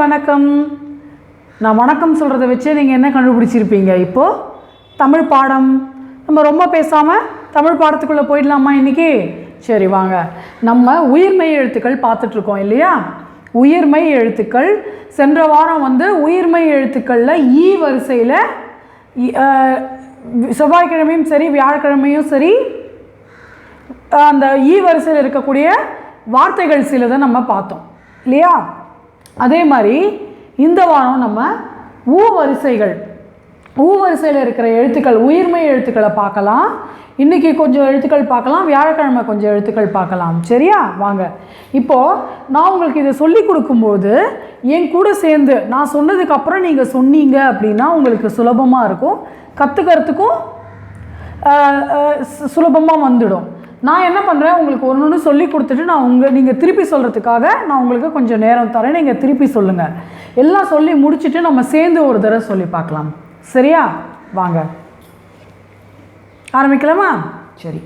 வணக்கம். நான் வணக்கம் சொல்கிறத வச்சு நீங்கள் என்ன கண்டுபிடிச்சிருப்பீங்க? இப்போது தமிழ் பாடம் நம்ம ரொம்ப பேசாமல் தமிழ் பாடத்துக்குள்ளே போயிடலாமா இன்றைக்கி? சரி வாங்க. நம்ம உயிர்மெய் எழுத்துக்கள் பார்த்துட்ருக்கோம் இல்லையா? உயிர்மெய் எழுத்துக்கள் சென்ற வாரம் உயிர்மெய் எழுத்துக்களில் ஈ வரிசையில் செவ்வாய்க்கிழமையும் சரி வியாழக்கிழமையும் சரி அந்த ஈ வரிசையில் இருக்கக்கூடிய வார்த்தைகள் சிலதை நம்ம பார்த்தோம் இல்லையா? அதே மாதிரி இந்த வாரம் நம்ம ஊ வரிசையில் இருக்கிற எழுத்துக்கள் உயிர்மெய் எழுத்துக்களை பார்க்கலாம். இன்றைக்கி கொஞ்சம் எழுத்துக்கள் பார்க்கலாம், வியாழக்கிழமை கொஞ்சம் எழுத்துக்கள் பார்க்கலாம். சரியா? வாங்க. இப்போது நான் உங்களுக்கு இதை சொல்லி கொடுக்கும்போது என் கூட சேர்ந்து நான் சொன்னதுக்கப்புறம் நீங்கள் சொன்னீங்க அப்படின்னா உங்களுக்கு சுலபமாக இருக்கும், கற்றுக்கிறதுக்கும் சுலபமாக வந்துடும். நான் என்ன பண்ணுறேன், உங்களுக்கு ஒன்று சொல்லி கொடுத்துட்டு நீங்கள் திருப்பி சொல்கிறதுக்காக நான் உங்களுக்கு கொஞ்சம் நேரம் தரேன். நீங்கள் திருப்பி சொல்லுங்கள். எல்லாம் சொல்லி முடிச்சுட்டு நம்ம சேர்ந்து ஒரு தடவை சொல்லி பார்க்கலாம். சரியா? வாங்க ஆரம்பிக்கலாமா? சரி.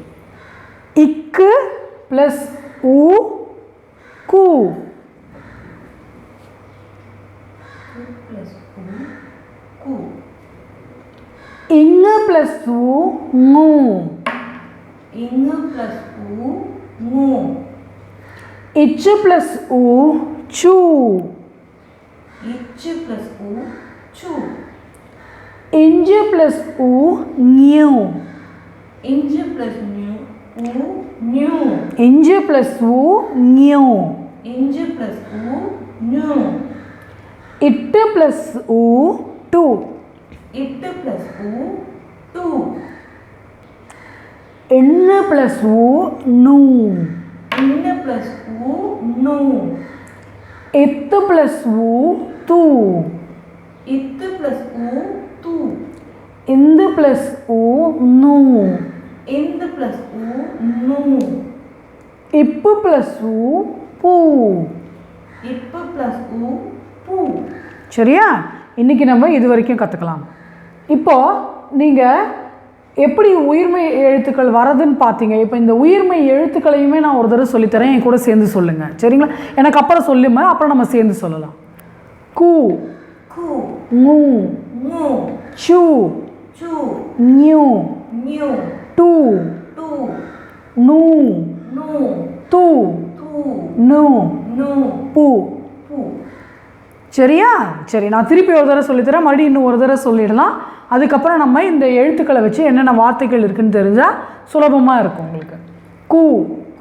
இக்கு ப்ளஸ் ஊ கூ. இங்கு ப்ளஸ் ஊ மூ. इंग प्लस ऊ मू. इच प्लस ऊ चू. इच प्लस ऊ चू. इंज प्लस ऊ न्यू. इंज प्लस न्यू ऊ न्यू. इंज प्लस ऊ न्यू. इंज प्लस ऊ न्यू. इट प्लस ऊ टू. इट प्लस ऊ टू. इन प्लस ऊ नू. इन प्लस ऊ नू. इत प्लस ऊ तू. इत प्लस ऊ तू. इंद प्लस ऊ नू. इंद प्लस ऊ नू. इप प्लस ऊ पू. इप प्लस ऊ पू. சரியா? இன்றைக்கி நம்ம இது வரைக்கும் கற்றுக்கலாம். இப்போது நீங்கள் எப்படி உயிர்மெய் எழுத்துக்கள் வரதுன்னு பார்த்தீங்க. இப்போ இந்த உயிர்மெய் எழுத்துக்களையுமே நான் ஒரு தடவை சொல்லித்தரேன், என் கூட சேர்ந்து சொல்லுங்கள். சரிங்களா? எனக்கு அப்புறம் சொல்லுமா, அப்புறம் நம்ம சேர்ந்து சொல்லலாம். கூ கூ. மூ மூ. சூ சூ. நியூ. நியூ. டூ டூ. நூ. நூ. தூ தூ. நூ. நூ. பூ. பூ. சரியா? சரி, நான் திருப்பி ஒரு தடவை சொல்லித்தரேன், மறுபடியும் இன்னும் ஒரு தடவை சொல்லிடலாம். அதுக்கப்புறம் நம்ம இந்த எழுத்துக்களை வச்சு என்னென்ன வார்த்தைகள் இருக்குன்னு தெரிஞ்சால் சுலபமாக இருக்கும் உங்களுக்கு. கூ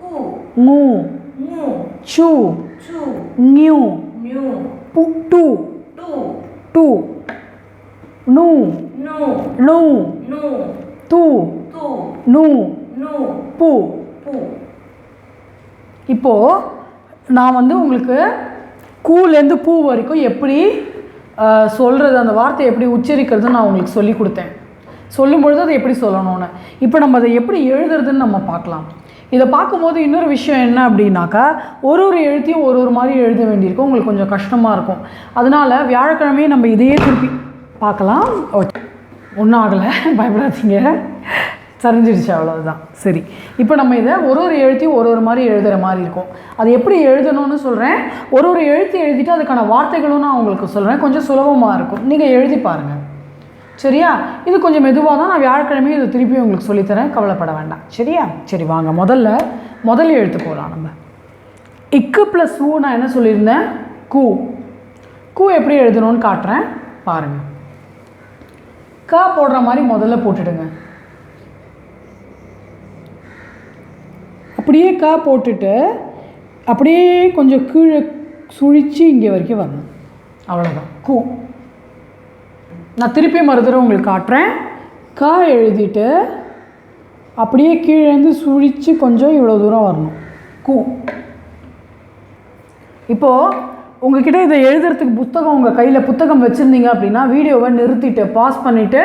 கூ. மூ மூ. சூ சூ. நியூ. நியூ. பூ. டூ டூ. டூ. நூ. நூ. நூ. நூ. தூ. தூ. நூ. நூ. பூ. பூ. இப்போது நான் உங்களுக்கு கூலேருந்து பூ வரைக்கும் எப்படி சொல்கிறது, அந்த வார்த்தையை எப்படி உச்சரிக்கிறதுன்னு நான் உங்களுக்கு சொல்லி கொடுத்தேன். சொல்லும்பொழுது அதை எப்படி சொல்லணும்னு. இப்போ நம்ம அதை எப்படி எழுதுறதுன்னு நம்ம பார்க்கலாம். இதை பார்க்கும்போது இன்னொரு விஷயம் என்ன அப்படின்னாக்கா, ஒரு எழுத்தையும் ஒரு மாதிரி எழுத வேண்டியிருக்கும், உங்களுக்கு கொஞ்சம் கஷ்டமாக இருக்கும். அதனால் வியாழக்கிழமையே நம்ம இதையே திருப்பி பார்க்கலாம். ஒன்றும் ஆகலை, பயப்படாதீங்க, சரிஞ்சிடுச்சு, அவ்வளோதான். சரி, இப்போ நம்ம இதை ஒரு எழுத்தையும் ஒரு மாதிரி எழுதுகிற மாதிரி இருக்கும். அது எப்படி எழுதணும்னு சொல்கிறேன். ஒரு எழுத்து எழுதிட்டு அதுக்கான வார்த்தைகளும் நான் உங்களுக்கு சொல்கிறேன். கொஞ்சம் சுலபமாக இருக்கும், நீங்கள் எழுதி பாருங்கள். சரியா? இது கொஞ்சம் மெதுவாக தான், நான் வியாழக்கிழமையும் இதை திருப்பி உங்களுக்கு சொல்லித்தரேன், கவலைப்பட வேண்டாம். சரியா? சரி வாங்க, முதல் எழுத்து போகலாம். நம்ம இக்கு ப்ளஸ் ஊ நான் என்ன சொல்லியிருந்தேன்? கூ. கூ எப்படி எழுதணும்னு காட்டுறேன் பாருங்கள். கா போடுற மாதிரி முதல்ல போட்டுடுங்க. அப்படியே கா போட்டுட்டு அப்படியே கொஞ்சம் கீழே சுழித்து இங்கே வரைக்கும் வரணும். அவ்வளோதான் கூ. நான் திருப்பி மறுதடவை உங்களுக்கு காட்டுறேன். கா எழுதிட்டு அப்படியே கீழேருந்து சுழித்து கொஞ்சம் இவ்வளோ தூரம் வரணும். கூ. இப்போது உங்கள்கிட்ட இதை எழுதுறதுக்கு புத்தகம் உங்கள் கையில் புத்தகம் வச்சுருந்தீங்க அப்படின்னா வீடியோவை நிறுத்திட்டு பாஸ் பண்ணிவிட்டு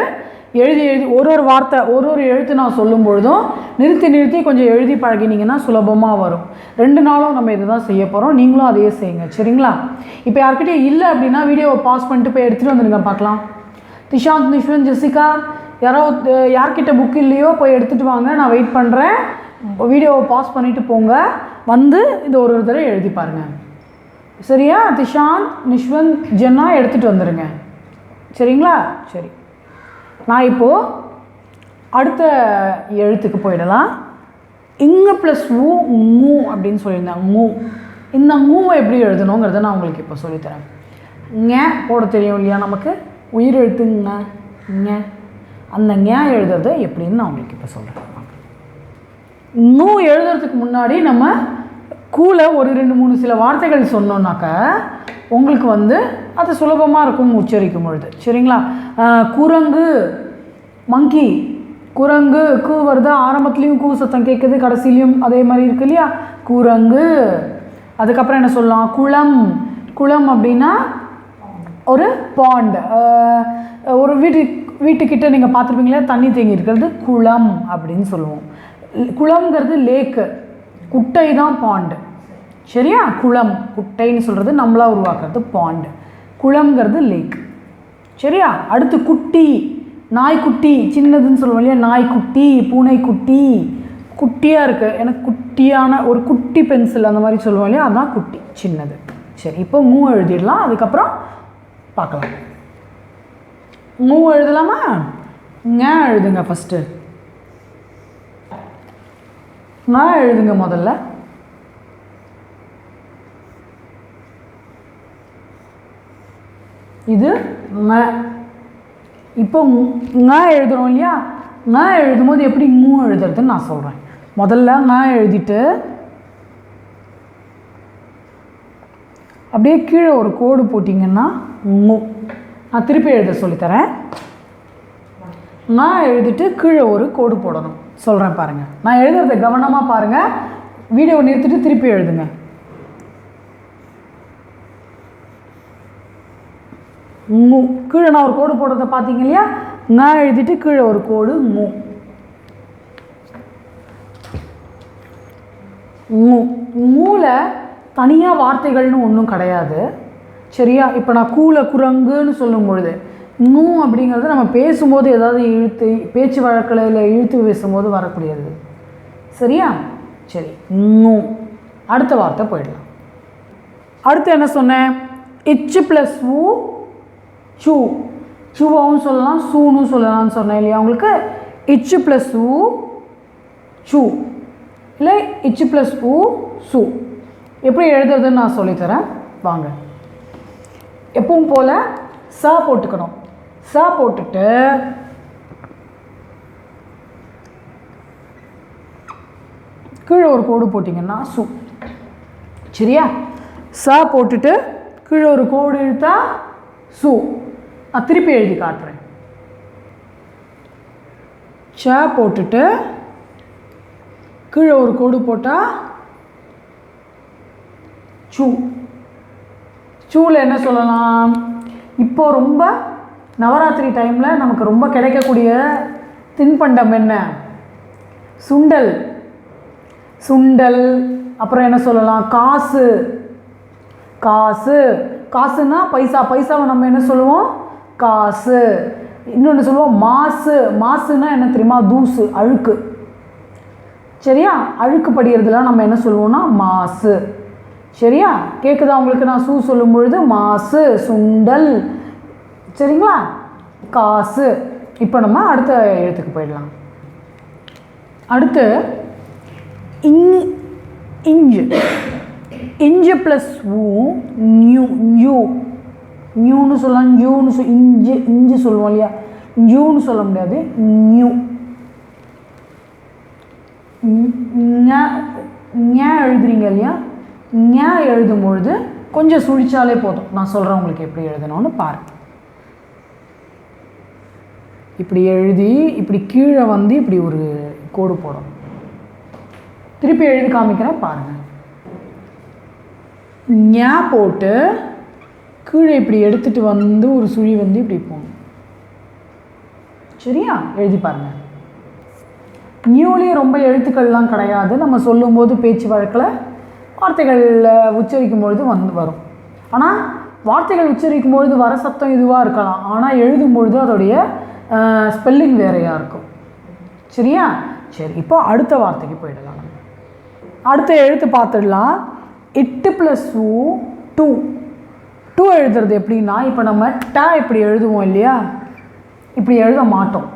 எழுதி ஒரு வார்த்தை ஒரு எழுத்து நான் சொல்லும் பொழுதும் நிறுத்தி கொஞ்சம் எழுதி பழகினீங்கன்னா சுலபமாக வரும். 2 நாளும் நம்ம இதை தான் செய்ய போகிறோம், நீங்களும் அதையே செய்யுங்க. சரிங்களா? இப்போ யார்கிட்டே இல்லை அப்படின்னா வீடியோவை பாஸ் பண்ணிட்டு போய் எடுத்துகிட்டு வந்துடுங்க பார்க்கலாம். திஷாந்த், நிஷ்வன், ஜெசிகா யார்கிட்ட புக் இல்லையோ போய் எடுத்துகிட்டு வாங்க, நான் வெயிட் பண்ணுறேன். வீடியோவை பாஸ் பண்ணிவிட்டு போங்க, வந்து இது ஒரு தடவை எழுதி பாருங்கள். சரியா? திஷாந்த், நிஷ்வந்த், ஜென்னா எடுத்துகிட்டு வந்துடுங்க. சரிங்களா? சரி, நான் இப்போது அடுத்த எழுத்துக்கு போயிடலாம். இங்கே ப்ளஸ் மூ அப்படின்னு சொல்லியிருந்தேன். மூ, இந்த மூவை எப்படி எழுதணுங்கிறத நான் உங்களுக்கு இப்போ சொல்லித்தரேன். ஞ போட தெரியும் இல்லையா நமக்கு, உயிர் எழுத்துங்க ஞ, அந்த ஞ எழுதுறது எப்படின்னு நான் உங்களுக்கு இப்போ சொல்கிறேன். மூ எழுதுறதுக்கு முன்னாடி நம்ம கூல ஒரு 2-3 சில வார்த்தைகள் சொன்னோன்னாக்க உங்களுக்கு வந்து அது சுலபமாக இருக்கும் உச்சரிக்கும் பொழுது. சரிங்களா? குரங்கு, மங்கி, குரங்கு கூ வருது, ஆரம்பத்துலேயும் கூ சத்தம் கேட்குது, கடைசிலையும் அதே மாதிரி இருக்கு இல்லையா? குரங்கு. அதுக்கப்புறம் என்ன சொல்லலாம்? குளம். குளம் அப்படின்னா ஒரு பாண்ட், ஒரு வீட்டுக்கிட்ட நீங்கள் பார்த்துருப்பீங்களா தண்ணி தேங்கி இருக்கிறது குளம் அப்படின்னு சொல்லுவோம். குளம்ங்கிறது லேக்கு, குட்டை தான் பாண்டு. சரியா? குளம், குட்டைன்னு சொல்கிறது நம்மளாக உருவாக்குறது பாண்டு, குளம்ங்கிறது லேக். சரியா? அடுத்து குட்டி, நாய்க்குட்டி, சின்னதுன்னு சொல்லுவோம் இல்லையா? நாய்க்குட்டி, பூனைக்குட்டி, குட்டியாக இருக்குது, எனக்கு குட்டியான ஒரு குட்டி பென்சில் அந்த மாதிரி சொல்லுவோம் இல்லையா? அதுதான் குட்டி, சின்னது. சரி, இப்போ மூ எழுதிடலாம், அதுக்கப்புறம் பார்க்கலாம். மூ எழுதலாமா? ஞ எழுதுங்க ஃபஸ்ட்டு. ஞ எழுதுங்க முதல்ல. இது ஞ. இப்போ ஞ எழுதுறோம் இல்லையா? ஞ எழுதும்போது எப்படி மூ எழுதுறதுன்னு நான் சொல்கிறேன். முதல்ல ஞ எழுதிட்டு அப்படியே கீழே ஒரு கோடு போட்டிங்கன்னா மூ. நான் திருப்பி எழுத சொல்லித்தரேன். ஞ எழுதிட்டு கீழே ஒரு கோடு போடணும். சொல்கிறேன் பாருங்கள். நான் எழுதுறத கவனமாக பாருங்கள், வீடியோவை நிறுத்திட்டு திருப்பி எழுதுங்க. மூ, கீழே நான் ஒரு கோடு போடுறத பார்த்தீங்க இல்லையா? ஞ எழுதிட்டு கீழே ஒரு கோடு மூ. மூ, மூல தனியாக வார்த்தைகள்னு ஒன்றும் கிடையாது. சரியா? இப்போ நான் கூல குரங்குன்னு சொல்லும் பொழுது மூ அப்படிங்கிறது நம்ம பேசும்போது ஏதாவது இழுத்து, பேச்சு வழக்கில் இழுத்து பேசும்போது வரக்கூடியது. சரியா? சரி, மூ. அடுத்த வார்த்தை போயிடலாம். அடுத்து என்ன சொன்னேன்? இச்சு ப்ளஸ் ஊ சூ, சூவாவும் சொல்லலாம், சூன்னு சொல்லலாம்னு சொன்னேன் இல்லையா உங்களுக்கு? இச்சு ப்ளஸ் ஊ சூ, இல்லை இச்சு ப்ளஸ் ஊ சூ. எப்படி எழுதுறதுன்னு நான் சொல்லித்தரேன் வாங்க. எப்பவும் போல் சா போட்டுக்கணும். சா போட்டுட்டு கீழே ஒரு கோடு போட்டிங்கன்னா சு. சரியா? சா போட்டுட்டு கீழே ஒரு கோடு இழுத்தா சு. நான் திருப்பி எழுதி காட்டுறேன். ச போட்டுட்டு கீழே ஒரு கோடு போட்டால் சூ. சூவில் என்ன சொல்லலாம்? இப்போ ரொம்ப நவராத்திரி டைமில் நமக்கு ரொம்ப கிடைக்கக்கூடிய தின்பண்டம் என்ன? சுண்டல். சுண்டல். அப்புறம் என்ன சொல்லலாம்? காசு. காசு. காசுன்னா பைசா. பைசாவை நம்ம என்ன சொல்லுவோம்? காசு. இன்னொன்று சொல்லுவோம் மாசு. மாசுன்னா என்ன தெரியுமா? தூசு, அழுக்கு. சரியா? அழுக்கு படிகிறதுலாம் நம்ம என்ன சொல்லுவோம்னா மாசு. சரியா? கேட்குதா உங்களுக்கு? நான் சூ சொல்லும் பொழுது மாசு, சுண்டல். சரிங்களா? காசு. இப்போ நம்ம அடுத்த எழுத்துக்கு போயிடலாம். அடுத்து இஞ்சு. இஞ்சு ப்ளஸ் ஊ நியூ. நியூ, நியூன்னு சொல்லலாம், நியூன்னு இஞ்சு, இஞ்சு சொல்லுவோம் இல்லையா? நியூன்னு சொல்ல முடியாது, நியூ. ஞ எழுதுறீங்க இல்லையா? ஞ எழுதும்பொழுது கொஞ்சம் சுழிச்சாலே போதும். நான் சொல்கிறேன் உங்களுக்கு எப்படி எழுதணும்னு பாருங்கள். இப்படி எழுதி இப்படி கீழே வந்து இப்படி ஒரு கோடு போடணும். திருப்பி எழுதி காமிக்கிறேன் பாருங்கள். ஞ போட்டு கீழே இப்படி எடுத்துகிட்டு வந்து ஒரு சுழி வந்து இப்படி போகணும். சரியா? எழுதி பாருங்கள். நியூலேயே ரொம்ப எழுத்துக்கள்லாம் கிடையாது. நம்ம சொல்லும்போது பேச்சு வழக்கில் வார்த்தைகள் உச்சரிக்கும் பொழுது வரும். ஆனால் வார்த்தைகள் உச்சரிக்கும் பொழுது வர சத்தம் இதுவாக இருக்கலாம், ஆனால் எழுதும் பொழுது அதோடைய ஸ்பெல்லிங் வேறையாக இருக்கும். சரியா? சரி, இப்போ அடுத்த வார்த்தைக்கு போயிடலாம். அடுத்த எழுத்து பார்த்துடலாம். இட்டு ப்ளஸ் ஊ டூ. டூ எழுதுறது எப்படின்னா, இப்போ நம்ம டா இப்படி எழுதுவோம் இல்லையா, இப்படி எழுத மாட்டோம்.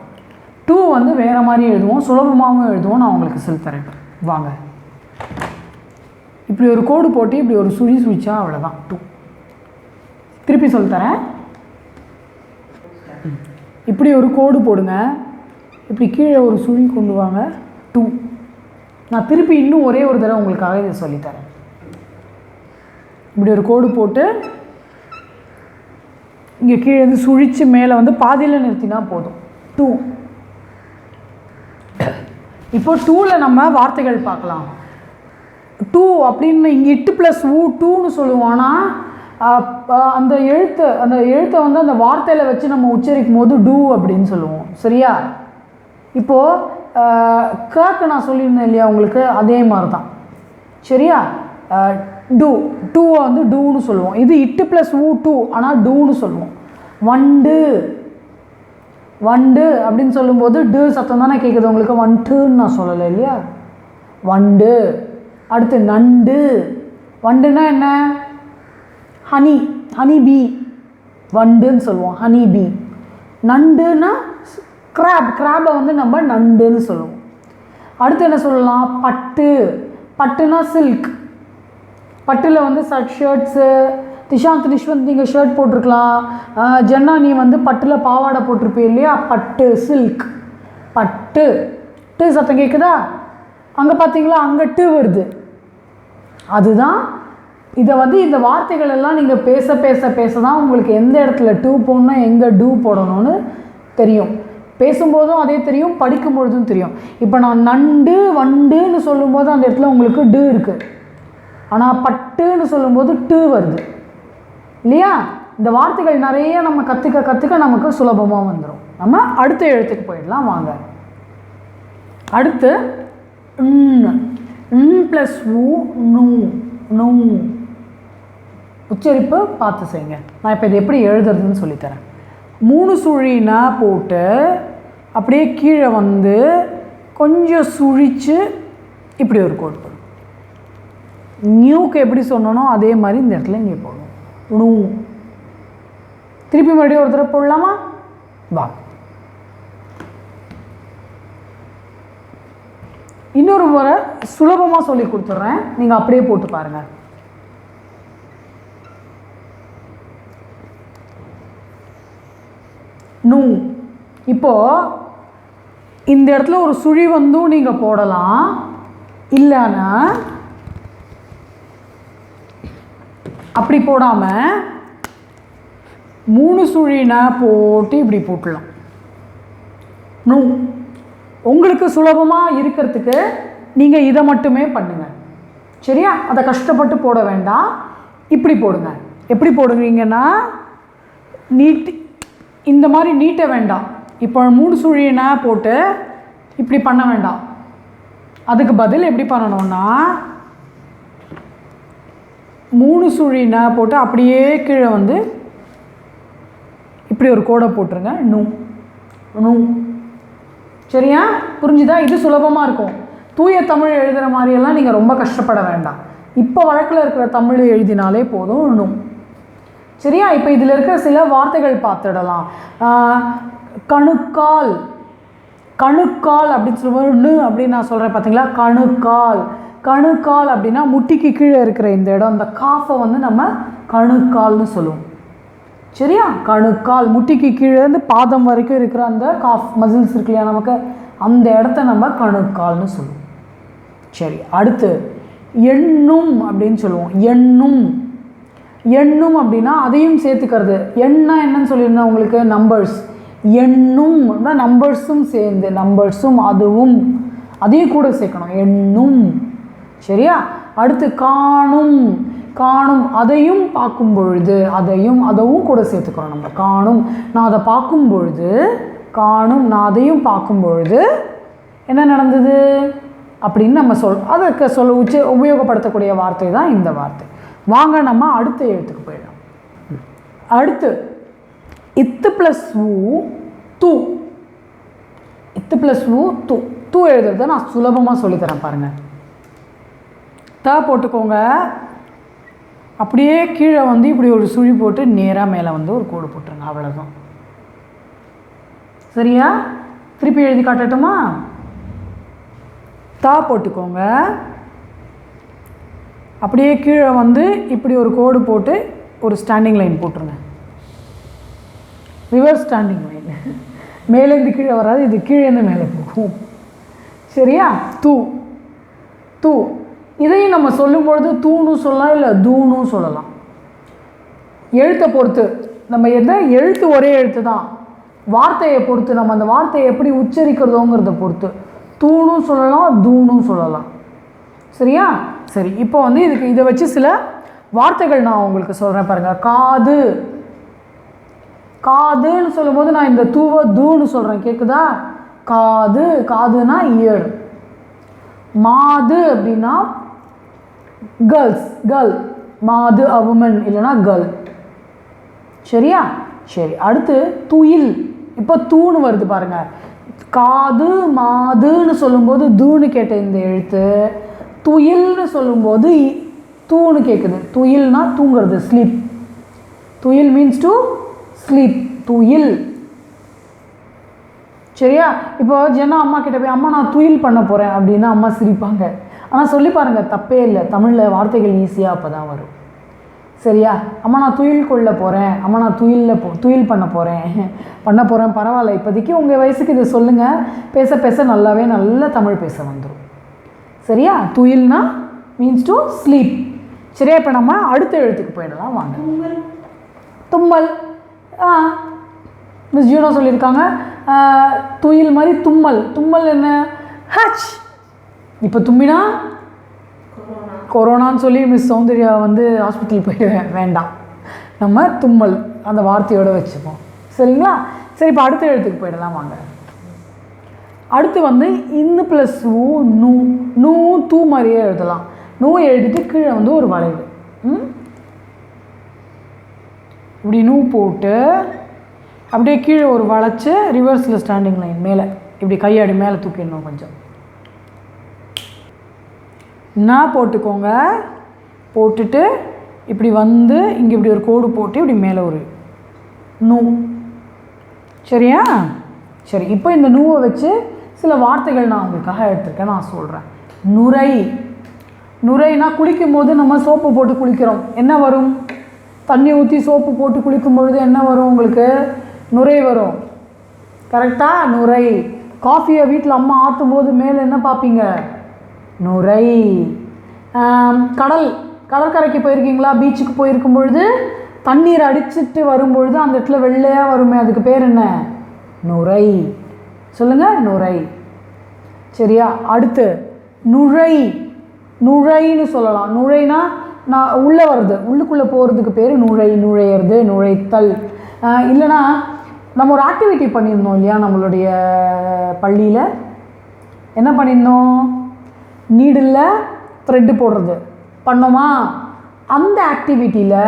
டூ வந்து வேறு மாதிரி எழுதுவோம், சுலபமாகவும் எழுதுவோம். நான் உங்களுக்கு சொல்லித்தரேன் வாங்க. இப்படி ஒரு கோடு போட்டு இப்படி ஒரு சுழி சுழிச்சா அவ்வளோதான் டூ. திருப்பி சொல்லித்தரேன். இப்படி ஒரு கோடு போடுங்க, இப்படி கீழே ஒரு சுழி கொண்டு வாங்க, டூ. நான் திருப்பி இன்னும் ஒரே ஒரு தடவை உங்களுக்காக இதை சொல்லித்தரேன். இப்படி ஒரு கோடு போட்டு இங்கே கீழே வந்து சுழித்து மேலே வந்து பாதியில் நிறுத்தினா போதும், டூ. இப்போ டூவில் நம்ம வார்த்தைகள் பார்க்கலாம். டூ அப்படின்னு இங்கே இட்டு ப்ளஸ் ஊ டூன்னு சொல்லுவோம். ஆனால் அந்த எழுத்தை வந்து அந்த வார்த்தையில் வச்சு நம்ம உச்சரிக்கும் போது டூ அப்படின்னு சொல்லுவோம். சரியா? இப்போது கேக்கு நான் சொல்லியிருந்தேன் இல்லையா உங்களுக்கு, அதே மாதிரி தான். சரியா? டூ, டூவை வந்து டூன்னு சொல்லுவோம். இது இட்டு ப்ளஸ் ஊ டூ, ஆனால் டூன்னு சொல்லுவோம். வண்டு, வண்டு அப்படின்னு சொல்லும்போது டு சத்தம் தானே கேட்குது உங்களுக்கு, வந்துன்னு நான் சொல்லலை இல்லையா, வண்டு. அடுத்து நண்டு. வண்டுன்னா என்ன? ஹனி, ஹனி பீ, வண்டுன்னு சொல்லுவோம், ஹனி பீ. நண்டுன்னா கிராப், கிராபை வந்து நம்ம நண்டுன்னு சொல்லுவோம். அடுத்து என்ன சொல்லலாம்? பட்டு. பட்டுனா சில்க். பட்டில் வந்து ஷர்ட்ஸு, திஷாந்த் நிஷ்வந்த் நீங்கள் ஷர்ட் போட்டிருக்கலாம், ஜென்னா நீ வந்து பட்டில் பாவாடை போட்டிருப்பீ இல்லையா, பட்டு, சில்க், பட்டு. டு சத்தம் கேட்குதா? அங்கே பார்த்தீங்களா, அங்கே டு வருது. அதுதான் இதை வந்து இந்த வார்த்தைகள் எல்லாம் நீங்கள் பேச பேச பேச தான் உங்களுக்கு எந்த இடத்துல டூ போடணும், எங்கே டூ போடணும்னு தெரியும். பேசும்போதும் அதே தெரியும், படிக்கும்பொழுதும் தெரியும். இப்போ நான் நண்டு வண்டுன்னு சொல்லும்போது அந்த இடத்துல உங்களுக்கு டு இருக்குது, ஆனால் பட்டுன்னு சொல்லும்போது டு வருது இல்லையா? இந்த வார்த்தைகள் நிறைய நம்ம கற்றுக்க கற்றுக்க நமக்கு சுலபமாக வந்துடும். நம்ம அடுத்த எழுத்துக்கு போயிடலாம் வாங்க. அடுத்து ப்ளஸ் ஊ நூ, நூ. உச்சரிப்பு பார்த்து செய்யுங்க. நான் இப்போ இது எப்படி எழுதுறதுன்னு சொல்லித்தரேன். 3 சுழினா போட்டு அப்படியே கீழே வந்து கொஞ்சம் சுழித்து இப்படி ஒரு கோடு போடும். நியூக்கு எப்படி சொன்னனோ அதே மாதிரி இந்த இடத்துல இங்கே போடணும், நூ. திருப்பி மறுபடியும் ஒரு தடவை போடலாமா? வா. இன்னொரு முறை சுலபமாக சொல்லி கொடுத்துட்றேன், நீங்கள் அப்படியே போட்டு பாருங்கள். நூ. இப்போது இந்த இடத்துல ஒரு சுழி வந்தும் நீங்கள் போடலாம், இல்லைன்னா அப்படி போடாமல் 3 சுழினா போட்டு இப்படி போட்டுடலாம், நூ. உங்களுக்கு சுலபமாக இருக்கிறதுக்கு நீங்கள் இதை மட்டுமே பண்ணுங்கள். சரியா? அதை கஷ்டப்பட்டு போட வேண்டாம், இப்படி போடுங்க. எப்படி போடுவீங்கன்னா, நீட்டி இந்த மாதிரி நீட்ட வேண்டாம். இப்போ 3 சுழினா போட்டு இப்படி பண்ண வேண்டாம். அதுக்கு பதில் எப்படி பண்ணணும்னா, 3 சுழினா போட்டு அப்படியே கீழே வந்து இப்படி ஒரு கோடை போட்டுருங்க, நூ, நூ. சரியா? புரிஞ்சுதா? இது சுலபமாக இருக்கும். தூய தமிழ் எழுதுகிற மாதிரியெல்லாம் நீங்கள் ரொம்ப கஷ்டப்பட வேண்டாம். இப்போ வழக்கில் இருக்கிற தமிழ் எழுதினாலே போதும், நூ. சரியா? இப்போ இதில் இருக்கிற சில வார்த்தைகள் பார்த்துடலாம். கணுக்கால், கணுக்கால் அப்படின்னு சொல்லும்போது நு அப்படின்னு நான் சொல்கிறேன் பார்த்தீங்களா, கணுக்கால். கணுக்கால் அப்படின்னா முட்டிக்கு கீழே இருக்கிற இந்த இடம், அந்த காஃபை வந்து நம்ம கணுக்கால்னு சொல்லுவோம். சரியா? கணுக்கால், முட்டிக்கு கீழேருந்து பாதம் வரைக்கும் இருக்கிற அந்த காஃப் மசில்ஸ் இருக்கு இல்லையா நமக்கு, அந்த இடத்த நம்ம கணுக்கால்னு சொல்லுவோம். சரி, அடுத்து எண்ணும் அப்படின்னு சொல்லுவோம். எண்ணும், எண்ணும் அப்படின்னா அதையும் சேர்த்துக்கிறது. எண்ணா என்னன்னு சொல்லியிருந்தேன் உங்களுக்கு, நம்பர்ஸ். எண்ணும் நம்பர்ஸும் சேர்ந்து, நம்பர்ஸும் அதுவும் அதையும் கூட சேர்க்கணும், எண்ணும். சரியா? அடுத்து காணும், காணும் அதையும் பார்க்கும் பொழுது, அதையும் அதவும் கூட சேர்த்துக்கிறோம் நம்ம. காணும், நான் அதை பார்க்கும் பொழுது, காணும் நான் அதையும் பார்க்கும் பொழுது என்ன நடந்தது அப்படின்னு நம்ம அதுக்கு உபயோகப்படுத்தக்கூடிய வார்த்தை தான் இந்த வார்த்தை. வாங்க நம்ம அடுத்த எழுத்துக்கு போயிடலாம். அடுத்து இத்து ப்ளஸ் ஊ தூ. இத்து ப்ளஸ் ஊ தூ. தூ எழுதுறத நான் சுலபமாக சொல்லித்தரேன் பாருங்கள். த போட்டுக்கோங்க, அப்படியே கீழே வந்து இப்படி ஒரு சுழி போட்டு நேராக மேலே வந்து ஒரு கோடு போட்டுருங்க, அவ்வளோதான். சரியா? திருப்பி எழுதி காட்டட்டுமா? தா போட்டுக்கோங்க. அப்படியே கீழே வந்து இப்படி ஒரு கோடு போட்டு ஒரு ஸ்டாண்டிங் லைன் போட்டுருங்க. Reverse standing line. மேலேருந்து கீழே வராது, இது கீழேருந்து மேலே போகும். சரியா? தூ தூ. இதையும் நம்ம சொல்லும்பொழுது தூன்னு சொல்லலாம், இல்லை தூன்னு சொல்லலாம். எழுத்தை பொறுத்து, நம்ம எந்த எழுத்து ஒரே எழுத்து தான், வார்த்தையை பொறுத்து நம்ம அந்த வார்த்தையை எப்படி உச்சரிக்கிறதோங்கிறத பொறுத்து தூன்னு சொல்லலாம், தூன்னு சொல்லலாம். சரியா? சரி, இப்போ வந்து இதுக்கு இதை வச்சு சில வார்த்தைகள் நான் உங்களுக்கு சொல்கிறேன் பாருங்கள். காது, காதுன்னு சொல்லும்போது நான் இந்த தூவை தூன்னு சொல்கிறேன், கேட்குதா? காது, காதுனா இயர். மாது அப்படின்னா கேர்ள்ஸ், கேர்ள். மாது அ உமன், இல்லைனா கேர்ள். சரியா? சரி, அடுத்து துயில். இப்போ தூன்னு வருது பாருங்க. காது மாதுன்னு சொல்லும்போது தூன்னு கேட்ட இந்த எழுத்து, துயில்னு சொல்லும்போது தூன்னு கேட்குது. துயில்னா தூங்குறது, ஸ்லீப். துயில் மீன்ஸ் டு ஸ்லீப், துயில். சரியா? இப்போ ஜெனா அம்மா கிட்ட போய் அம்மா நான் துயில் பண்ண போகிறேன் அப்படின்னா அம்மா சிரிப்பாங்க. ஆனால் சொல்லி பாருங்கள், தப்பே இல்லை. தமிழில் வார்த்தைகள் ஈஸியாக அப்போ தான் வரும். சரியா? அம்மா நான் துயில் கொள்ள போகிறேன், அம்மா நான் துயில் பண்ண போகிறேன் பரவாயில்ல. இப்போதைக்கு உங்கள் வயசுக்கு இதை சொல்லுங்கள், பேச பேச நல்லாவே நல்ல தமிழ் பேச வந்துடும். சரியா? துயில்னா மீன்ஸ் டு ஸ்லீப். சரியா? இப்போ நம்ம அடுத்த எழுத்துக்கு போயிடலாம் வாங்க. தும்மல். மிஸ் ஜூனோ சொல்லியிருக்காங்க துயில் மாதிரி தும்மல். தும்மல் என்ன? ஹச். இப்போ தும்மினா கொரோனான்னு சொல்லி மிஸ் சௌந்தர்யா வந்து ஹாஸ்பிட்டல் போய் வேண்டாம், நம்ம தும்மல் அந்த வார்த்தையோடு வச்சுப்போம். சரிங்களா? சரி, இப்போ அடுத்த எழுத்துக்கு போயிடலாம் வாங்க. அடுத்து வந்து இன்னு ப்ளஸ் ஊ நூ. நூ தூ மாதிரியே எழுதலாம். நூ எழுதிட்டு கீழே வந்து ஒரு வளைவு, இப்படி நூ போட்டு அப்படியே கீழே ஒரு வளைச்சி ரிவர்ஸில் ஸ்டாண்டிங் லைன் மேலே இப்படி கையாடி மேலே தூக்கிடணும் கொஞ்சம். நான் போட்டுக்கோங்க. போட்டுட்டு இப்படி வந்து இங்கே இப்படி ஒரு கோடு போட்டு இப்படி மேலே ஒரு நூ. சரியா? சரி, இப்போ இந்த நூவை வச்சு சில வார்த்தைகள் நான் உங்களுக்காக எடுத்துருக்கேன், நான் சொல்கிறேன். நுரை. நுரைனா குளிக்கும் போது நம்ம சோப்பு போட்டு குளிக்கிறோம், என்ன வரும்? தண்ணி ஊற்றி சோப்பு போட்டு குளிக்கும் பொழுது என்ன வரும் உங்களுக்கு? நுரை வரும். கரெக்டாக? நுரை. காஃபியை வீட்டில் அம்மா ஆற்றும் போது மேலே என்ன பார்ப்பீங்க? நுரை. கடற்கரைக்கு போயிருக்கீங்களா? பீச்சுக்கு போயிருக்கும் பொழுது தண்ணீர் அடிச்சுட்டு வரும்பொழுது அந்த இடத்துல வெள்ளையாக வருமே, அதுக்கு பேர் என்ன? நுரை. சொல்லுங்கள், நுரை. சரியா? அடுத்து நுழை. நுழைன்னு சொல்லலாம். நுழைனா நான் உள்ளே வருது, உள்ளுக்குள்ளே போகிறதுக்கு பேர் நுழை. நுழையிறது, நுழைத்தல். இல்லைனா நம்ம ஒரு ஆக்டிவிட்டி பண்ணியிருந்தோம் இல்லையா நம்மளுடைய பள்ளியில்? என்ன பண்ணியிருந்தோம்? நீடில் த்ரெட்டு போடுறது பண்ணோமா? அந்த ஆக்டிவிட்டியில்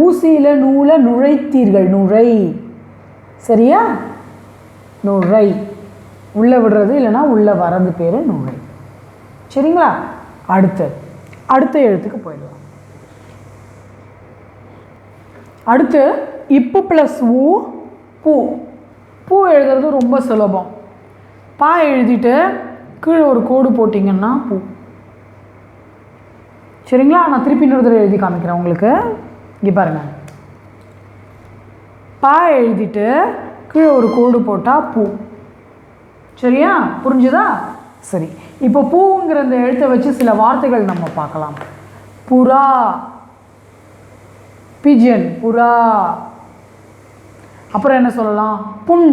ஊசியில் நூலை நுழைத்தீர்கள், நுழை. சரியா? நுழை. உள்ளே விடுறது இல்லைனா உள்ளே வர்றது பேர் நுழை. சரிங்களா? அடுத்த எழுத்துக்கு போயிடலாம். அடுத்து இப்பு ப்ளஸ் ஊ பூ. பூ எழுதுறது ரொம்ப சுலபம். பா எழுதிட்டு கீழே ஒரு கோடு போட்டிங்கன்னா பூ. சரிங்களா? நான் திருப்பி இன்னொரு தடவை எழுதி காமிக்கிறேன் உங்களுக்கு. இங்கே பாருங்கள், பா எழுதிட்டு கீழே ஒரு கோடு போட்டால் பூ. சரியா? புரிஞ்சுதா? சரி, இப்போ பூங்கிற அந்த எழுத்தை வச்சு சில வார்த்தைகள் நம்ம பார்க்கலாம். புறா, பிஜன், புறா. அப்புறம் என்ன சொல்லலாம்? புண்.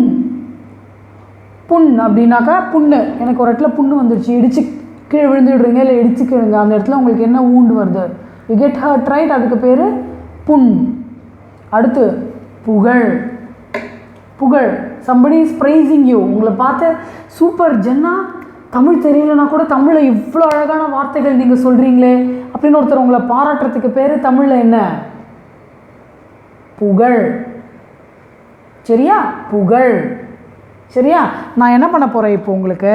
புண் அப்படின்னாக்கா புண்ணு. எனக்கு ஒரு இடத்துல புண்ணு வந்துடுச்சு, இடிச்சு கீழே விழுந்துடுறீங்க, இல்லை இடிச்சுக்கிடுங்க, அந்த இடத்துல உங்களுக்கு என்ன ஊண்டு வருது? You get hurt, right? அதுக்கு பேர் புண். அடுத்து புகழ். புகழ். somebody is praising you. உங்களை பார்த்து சூப்பர் ஜென்னா, தமிழ் தெரியலனா கூட தமிழில் இவ்வளோ அழகான வார்த்தைகள் நீங்கள் சொல்கிறீங்களே அப்படின்னு ஒருத்தர் உங்களை பாராட்டுறதுக்கு பேர் தமிழில் என்ன? புகழ். சரியா? புகழ். சரியா? நான் என்ன பண்ண போகிறேன் இப்போ உங்களுக்கு,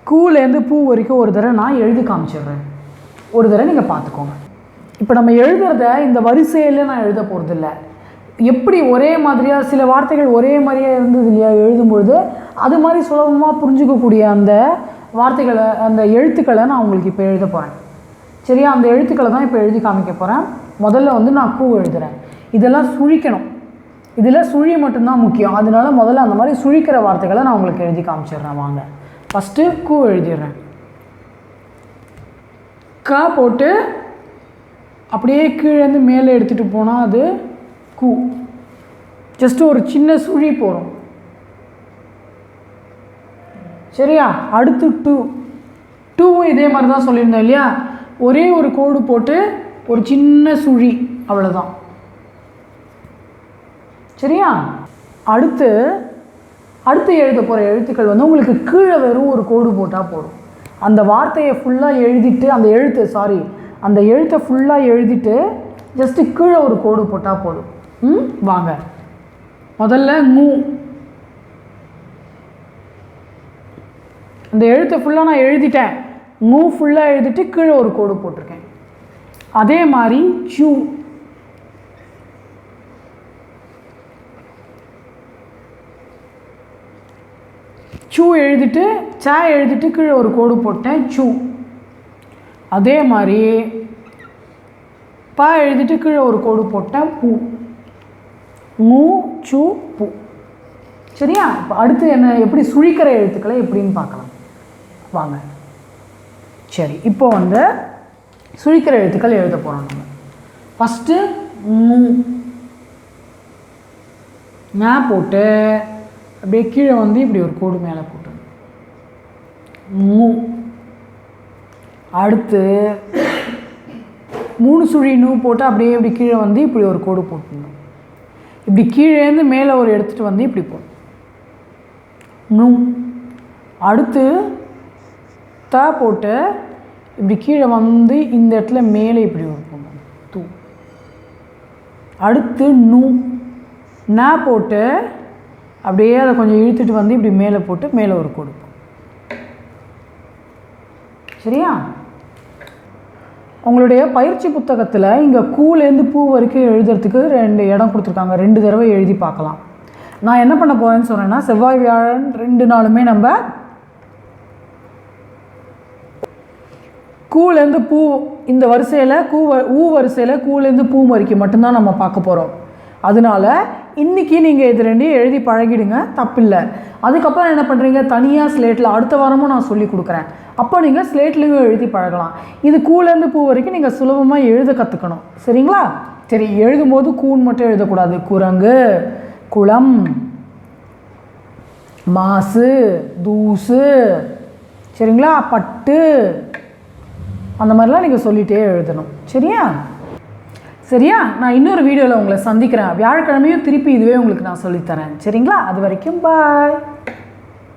கூலேருந்து பூ வரைக்கும் ஒரு தடவை நான் எழுதி காமிச்சிடுறேன், ஒரு தடவை நீங்கள் பார்த்துக்கோங்க. இப்போ நம்ம எழுதுறத இந்த வரிசையில் நான் எழுத போகிறதில்ல. எப்படி ஒரே மாதிரியாக சில வார்த்தைகள் ஒரே மாதிரியாக இருந்தது இல்லையா எழுதும்பொழுது, அது மாதிரி சுலபமாக புரிஞ்சுக்கக்கூடிய அந்த வார்த்தைகளை அந்த எழுத்துக்களை நான் உங்களுக்கு இப்போ எழுத போகிறேன். சரியா? அந்த எழுத்துக்களை தான் இப்போ எழுதி காமிக்க போகிறேன். முதல்ல வந்து நான் கூ எழுதுகிறேன். இதெல்லாம் சுழிக்கணும். இதில் சுழி மட்டும்தான் முக்கியம். அதனால முதல்ல அந்த மாதிரி சுழிக்கிற வார்த்தைகளை நான் உங்களுக்கு எழுதி காமிச்சிடுறேன். வாங்க, ஃபஸ்ட்டு கூ எழுதிடுறேன். க போட்டு அப்படியே கீழேருந்து மேலே எடுத்துகிட்டு போனால் அது கூ. ஜஸ்ட்டு ஒரு சின்ன சுழி போகிறோம். சரியா? அடுத்து டூ. டூவும் இதே மாதிரி தான் சொல்லியிருந்தேன் இல்லையா? ஒரே ஒரு கோடு போட்டு ஒரு சின்ன சுழி, அவ்வளோதான். சரியா? அடுத்து எழுத போகிற எழுத்துக்கள் வந்து உங்களுக்கு கீழே வெறும் ஒரு கோடு போட்டால் போதும். அந்த வார்த்தையை ஃபுல்லாக எழுதிட்டு அந்த எழுத்தை ஃபுல்லாக எழுதிட்டு ஜஸ்ட்டு கீழே ஒரு கோடு போட்டால் போதும். வாங்க, முதல்ல மூ. அந்த எழுத்தை ஃபுல்லாக நான் எழுதிட்டேன். மூ ஃபுல்லாக எழுதிட்டு கீழே ஒரு கோடு போட்டிருக்கேன். அதே மாதிரி சூ. சூ எழுதிட்டு சா எழுதிட்டு கீழே ஒரு கோடு போட்டேன், சூ. அதே மாதிரி பா எழுதிட்டு கீழே ஒரு கோடு போட்டேன், பூ. மூ சூ பூ. சரியா? இப்போ அடுத்து என்ன, எப்படி சுழிக்கிற எழுத்துக்களை எப்படின்னு பார்க்கலாம். வாங்க. சரி, இப்போ வந்து சுழிக்கிற எழுத்துக்கள் எழுத போகிறோம் நம்ம. ஃபஸ்ட்டு மூ. நான் போட்டு அப்படியே கீழே வந்து இப்படி ஒரு கோடு மேலே போட்டு மூ. அடுத்து 3 சுழி நூ போட்டு அப்படியே இப்படி கீழே வந்து இப்படி ஒரு கோடு போட்டுடணும். இப்படி கீழேருந்து மேலே ஒரு எடுத்துகிட்டு வந்து இப்படி போடணும், நூ. அடுத்து த போட்டு இப்படி கீழே வந்து இந்த இடத்துல மேலே இப்படி ஒரு போடணும், தூ. அடுத்து நூ. ந போட்டு அப்படியே அதை கொஞ்சம் இழுத்துட்டு வந்து இப்படி மேலே போட்டு மேலே ஒரு கோடு. சரியா? உங்களுடைய பயிற்சி புத்தகத்தில் இங்கே கூலேருந்து பூ வரைக்கும் எழுதுறதுக்கு 2 இடம் கொடுத்துருக்காங்க. 2 தடவை எழுதி பார்க்கலாம். நான் என்ன பண்ண போகிறேன்னு சொன்னேன்னா, செவ்வாய் வியாழன் 2 நாளுமே நம்ம கூலேருந்து பூ இந்த வரிசையில் ஊ வரிசையில் கூலேருந்து பூ வரைக்கும் மட்டும்தான் நம்ம பார்க்க போகிறோம். அதனால இன்றைக்கி நீங்கள் இது 2 எழுதி பழகிடுங்க, தப்பில்லை. அதுக்கப்புறம் என்ன பண்ணுறீங்க, தனியாக ஸ்லேட்டில் அடுத்த வாரமும் நான் சொல்லி கொடுக்குறேன். அப்போ நீங்கள் ஸ்லேட்லேயும் எழுதி பழகலாம். இது கூலேருந்து பூ வரைக்கும் நீங்கள் சுலபமாக எழுத கற்றுக்கணும். சரிங்களா? சரி, எழுதும்போது கூன்னு மட்டும் எழுதக்கூடாது. குரங்கு, குளம், மாசு, தூசு, சரிங்களா, பட்டு, அந்த மாதிரிலாம் நீங்கள் சொல்லிகிட்டே எழுதணும். சரியா? நான் இன்னொரு வீடியோவில் உங்களை சந்திக்கிறேன். வியாழக்கிழமையும் திருப்பி இதுவே உங்களுக்கு நான் சொல்லித்தரேன். சரிங்களா? அது வரைக்கும் பாய்.